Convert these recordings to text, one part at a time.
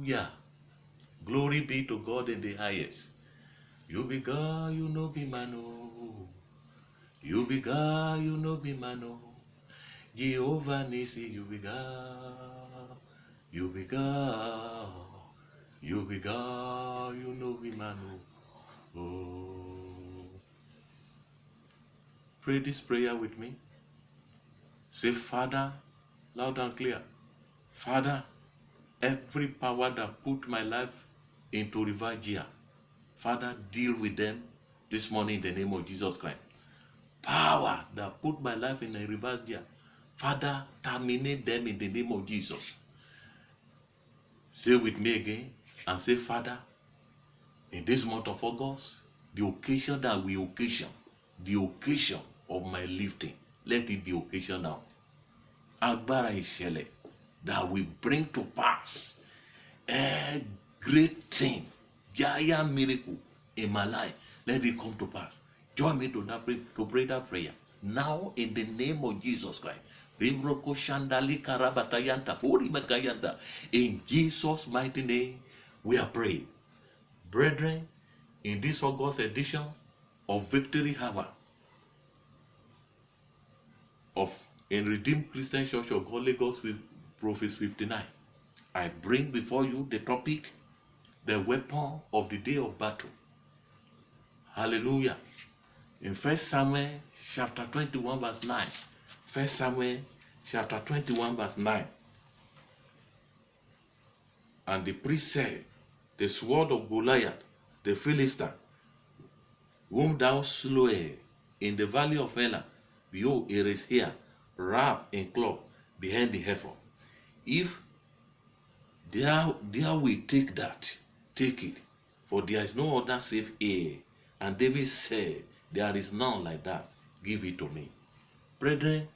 Hallelujah. Glory be to God in the highest. You be God, you know be man. Oh. You be God, you know be man. Oh. Jehovah Nisi, you be God. You be God. You be God, you know be man. Oh. Pray this prayer with me. Say, Father, loud and clear. Father, every power that put my life into reverse gear, Father, deal with them this morning in the name of Jesus Christ. Power that put my life in a reverse gear, Father, terminate them in the name of Jesus. Say with me again and say, Father, in this month of August, the occasion that we occasion, the occasion of my lifting, let it be occasion now. Agbára ìṣẹ̀lẹ̀ that will bring to pass a great thing, giant miracle in my life. Let it come to pass. Join me to pray that prayer. Now in the name of Jesus Christ. In Jesus' mighty name, we are praying. Brethren, in this August edition of Victory Hour in Redeemed Christian Church of God, Lagos, with Prophets 59, I bring before you the topic, the weapon of the day of battle. Hallelujah. In 1 Samuel chapter 21 verse 9. 1 Samuel chapter 21 verse 9. And the priest said, the sword of Goliath, the Philistine, whom thou slewest in the valley of Elah, behold, it is here, wrapped in cloth behind the heifer. If thou will take that, take it, for there is no other safe air. And David said, there is none like that. Give it to me. Brethren,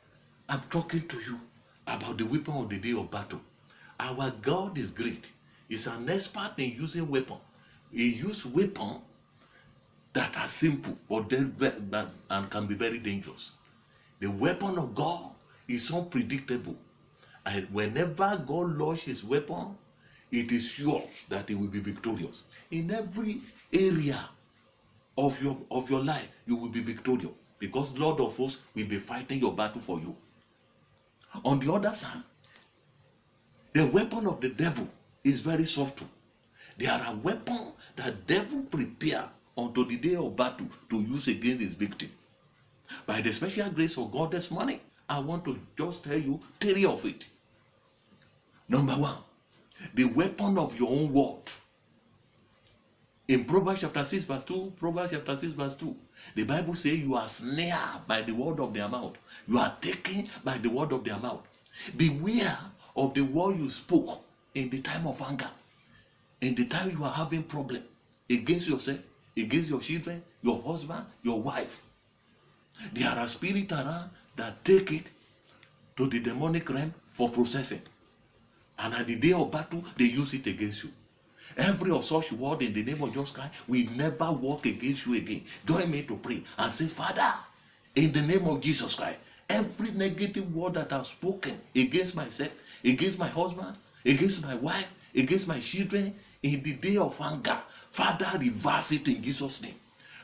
I'm talking to you about the weapon of the day of battle. Our God is great. He's an expert in using weapon. He uses weapons that are simple but and can be very dangerous. The weapon of God is unpredictable. And whenever God launches his weapon, it is sure that he will be victorious. In every area of your life, you will be victorious, because Lord of hosts will be fighting your battle for you. On the other side, the weapon of the devil is very subtle. There are weapons that devil prepare unto the day of battle to use against his victim. By the special grace of God this morning, I want to just tell you three of it. Number one, the weapon of your own word. In Proverbs chapter 6 verse 2, the Bible says you are snared by the word of their mouth. You are taken by the word of their mouth. Beware of the word you spoke in the time of anger, in the time you are having problem against yourself, against your children, your husband, your wife. There are spirits around that take it to the demonic realm for processing. And at the day of battle, they use it against you. Every of such word in the name of Jesus Christ will never work against you again. Join me to pray and say, Father, in the name of Jesus Christ, every negative word that I've spoken against myself, against my husband, against my wife, against my children, in the day of anger, Father, reverse it in Jesus' name.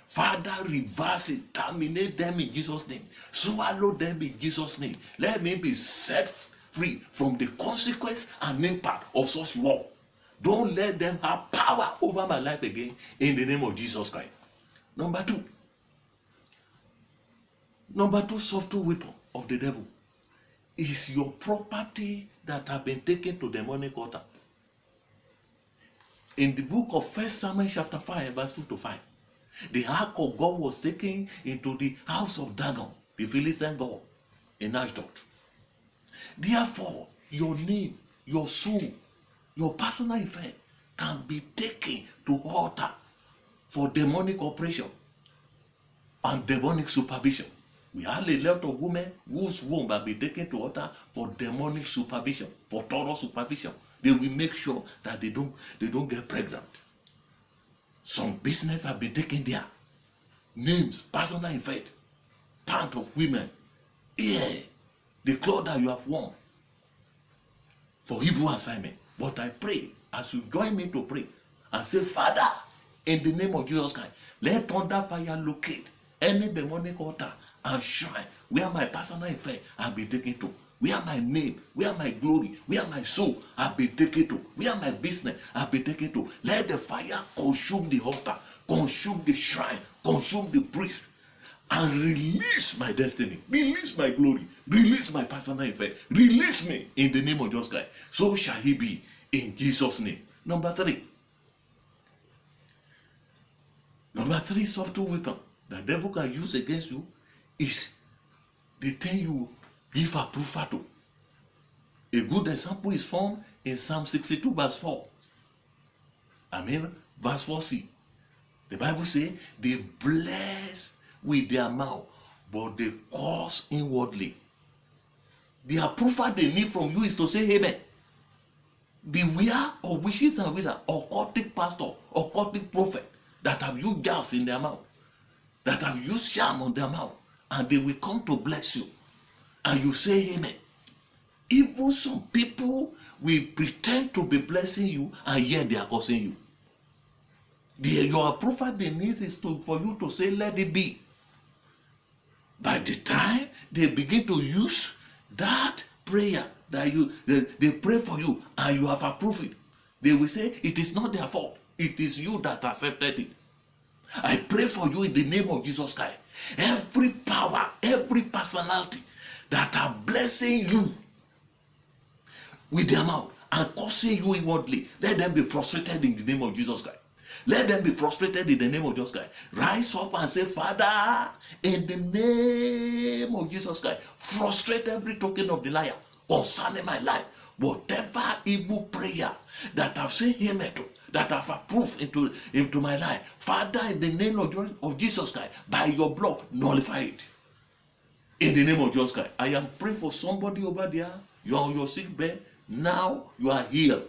Father, reverse it, terminate them in Jesus' name, swallow them in Jesus' name. Let me be set free from the consequence and impact of such war. Don't let them have power over my life again in the name of Jesus Christ. Number two subtle weapon of the devil is your property that have been taken to demonic altar. In the book of 1 Samuel chapter 5 verse 2 to 5, the ark of God was taken into the house of Dagon, the Philistine god, in Ashdod. Therefore, your name, your soul, your personal effect can be taken to altar for demonic operation and demonic supervision. We have a lot of women whose womb have been taken to altar for demonic supervision, for thorough supervision. They will make sure that they don't get pregnant. Some business have been taken there. Names, personal effect, part of women, ear, the cloth that you have worn for evil assignment. But I pray as you join me to pray and say, Father, in the name of Jesus Christ, let thunder fire locate any demonic altar and shrine where my personal affair have been taken to, where my name, where my glory, where my soul have been taken to, where my business have been taken to. Let the fire consume the altar, consume the shrine, consume the priest, and release my destiny, release my glory, release my personal affair, release me in the name of Jesus Christ. So shall he be in Jesus' name. Number three, subtle weapon the devil can use against you is the thing you give approval to. A good example is found in Psalm 62 verse 4. Verse 4c. The Bible says, they bless with their mouth, but they curse inwardly. The approval they need from you is to say amen. Beware of witches and wizards, occultic pastor, occultic prophet that have used gas in their mouth, that have used charm on their mouth, and they will come to bless you. And you say amen. Even some people will pretend to be blessing you, and yet they are cursing you. Your approval they need is for you to say, let it be. By the time they begin to use that prayer that they pray for you and you have approved it, they will say it is not their fault. It is you that accepted it. I pray for you in the name of Jesus Christ. Every power, every personality that are blessing you with their mouth and cursing you inwardly, let them be frustrated in the name of Jesus Christ. Let them be frustrated in the name of Jesus Christ. Rise up and say, Father, in the name of Jesus Christ, frustrate every token of the liar concerning my life. Whatever evil prayer that I've seen him to, that I've approved into my life, Father, in the name of Jesus Christ, by your blood, nullify it. In the name of Jesus Christ, I am praying for somebody over there. You are on your sick bed. Now you are healed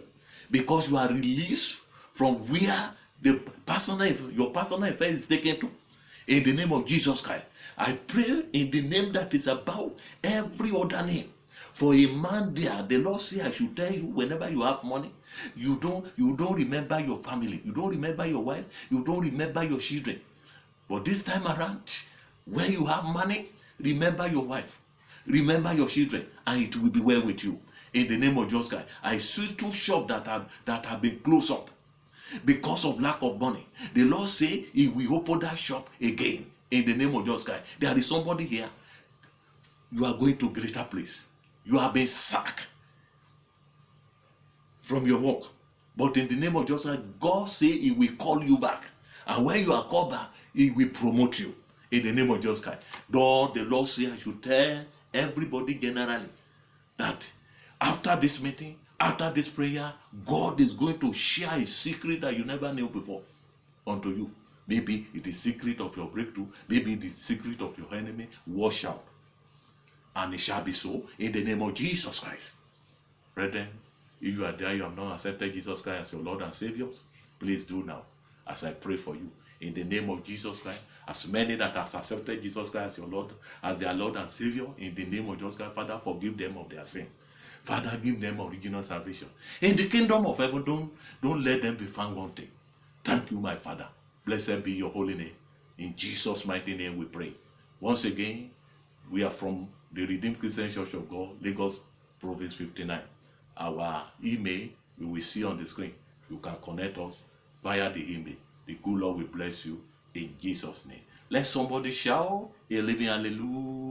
because you are released from where your personal affair is taken to. In the name of Jesus Christ, I pray in the name that is above every other name. For a man there, the Lord say I should tell you, whenever you have money, you don't remember your family, you don't remember your wife, you don't remember your children. But this time around, when you have money, remember your wife, remember your children, and it will be well with you. In the name of Jesus Christ, I see two shops that have been closed up because of lack of money. The Lord say he will open that shop again. In the name of Jesus Christ, there is somebody here. You are going to a greater place. You have been sacked from your work, but in the name of Jesus Christ, God say he will call you back, and when you are called back, he will promote you. In the name of Jesus Christ, the Lord say I should tell everybody generally that after this meeting, after this prayer, God is going to share a secret that you never knew before unto you. Maybe it is secret of your breakthrough, maybe it is secret of your enemy. Watch out. And it shall be so in the name of Jesus Christ. Brethren, if you are there, you have not accepted Jesus Christ as your Lord and Savior, please do now as I pray for you. In the name of Jesus Christ, as many that have accepted Jesus Christ as your Lord, as their Lord and Savior, in the name of Jesus Christ, Father, forgive them of their sin. Father, give them original salvation. In the kingdom of heaven, don't let them be found wanting. Thank you, my Father. Blessed be your holy name. In Jesus' mighty name we pray. Once again, we are from the Redeemed Christian Church of God, Lagos Province 59. Our email, we will see on the screen. You can connect us via the email. The good Lord will bless you in Jesus' name. Let somebody shout a living hallelujah.